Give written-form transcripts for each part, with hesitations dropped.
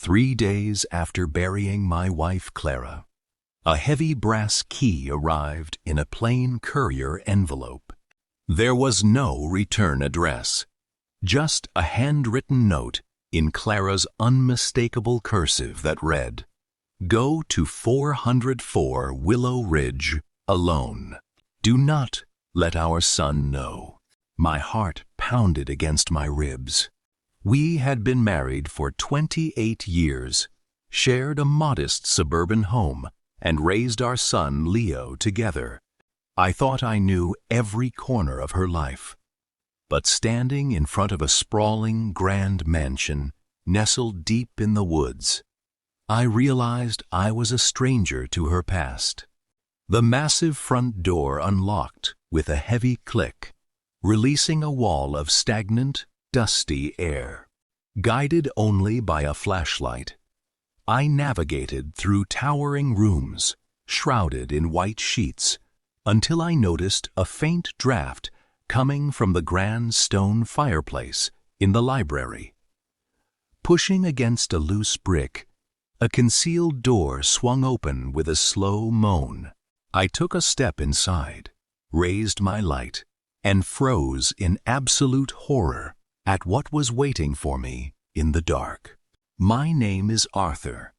3 days after burying my wife Clara, a heavy brass key arrived in a plain courier envelope. There was no return address, just a handwritten note in Clara's unmistakable cursive that read, "Go to 404 Willow Ridge alone. Do not let our son know." My heart pounded against my ribs. We had been married for 28 years, shared a modest suburban home, and raised our son Leo together. I thought I knew every corner of her life. But standing in front of a sprawling, grand mansion nestled deep in the woods, I realized I was a stranger to her past. The massive front door unlocked with a heavy click, releasing a wall of stagnant, dusty air. Guided only by a flashlight, I navigated through towering rooms, shrouded in white sheets, until I noticed a faint draft coming from the grand stone fireplace in the library. Pushing against a loose brick, a concealed door swung open with a slow moan. I took a step inside, raised my light, and froze in absolute horror at what was waiting for me in the dark. My name is Arthur,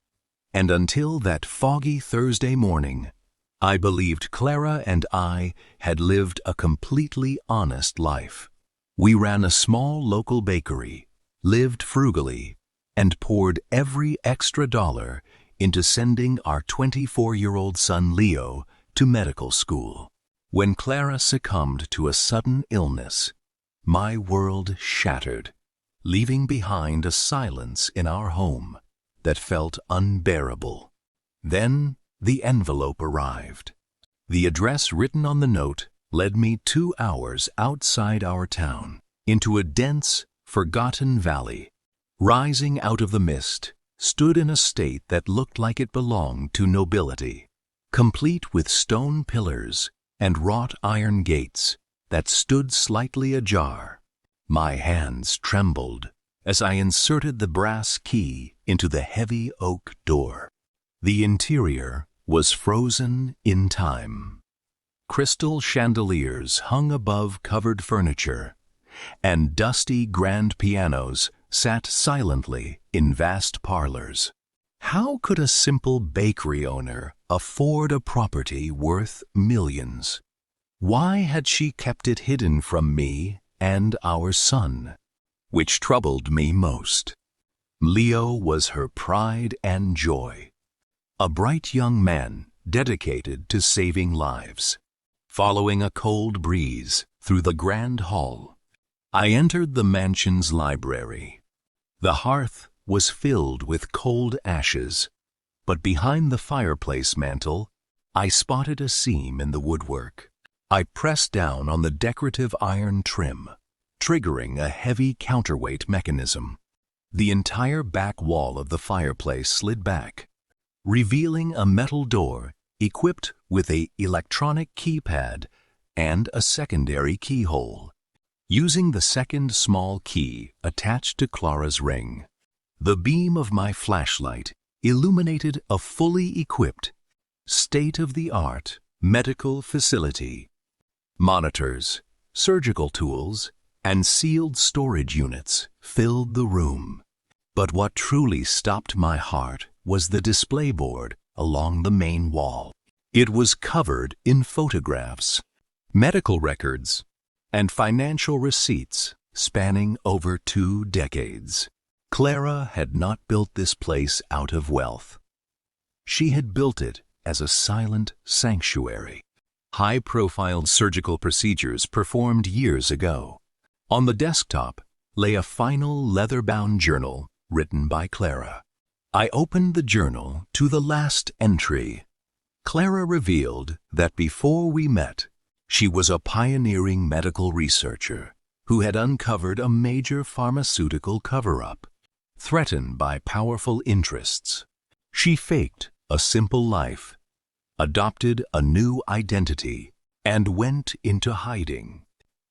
and until that foggy Thursday morning, I believed Clara and I had lived a completely honest life. We ran a small local bakery, lived frugally, and poured every extra dollar into sending our 24-year-old son Leo to medical school. When Clara succumbed to a sudden illness, my world shattered, leaving behind a silence in our home that felt unbearable. Then the envelope arrived. The address written on the note led me 2 hours outside our town, into a dense, forgotten valley. Rising out of the mist, stood an estate that looked like it belonged to nobility, complete with stone pillars and wrought iron gates that stood slightly ajar. My hands trembled as I inserted the brass key into the heavy oak door. The interior was frozen in time. Crystal chandeliers hung above covered furniture, and dusty grand pianos sat silently in vast parlors. How could a simple bakery owner afford a property worth millions? Why had she kept it hidden from me and our son? Which troubled me most. Leo was her pride and joy, a bright young man dedicated to saving lives. Following a cold breeze through the grand hall, I entered the mansion's library. The hearth was filled with cold ashes, but behind the fireplace mantel, I spotted a seam in the woodwork. I pressed down on the decorative iron trim, triggering a heavy counterweight mechanism. The entire back wall of the fireplace slid back, revealing a metal door equipped with an electronic keypad and a secondary keyhole. Using the second small key attached to Clara's ring, the beam of my flashlight illuminated a fully equipped, state-of-the-art medical facility. Monitors, surgical tools, and sealed storage units filled the room. But what truly stopped my heart was the display board along the main wall. It was covered in photographs, medical records, and financial receipts spanning over 2 decades. Clara had not built this place out of wealth. She had built it as a silent sanctuary. High-profile surgical procedures performed years ago. On the desktop lay a final leather-bound journal written by Clara. I opened the journal to the last entry. Clara revealed that before we met, she was a pioneering medical researcher who had uncovered a major pharmaceutical cover-up. Threatened by powerful interests, she faked a simple life, adopted a new identity, and went into hiding.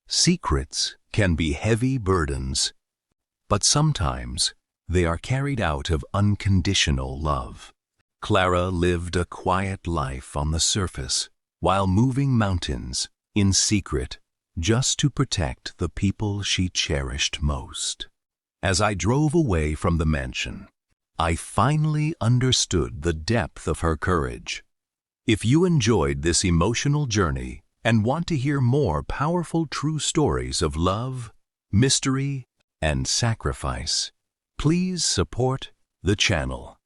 Secrets can be heavy burdens, but sometimes They are carried out of unconditional love. Clara lived a quiet life on the surface, while moving mountains, in secret, just to protect the people she cherished most. As I drove away from the mansion, I finally understood the depth of her courage. If you enjoyed this emotional journey and want to hear more powerful true stories of love, mystery, and sacrifice, please support the channel.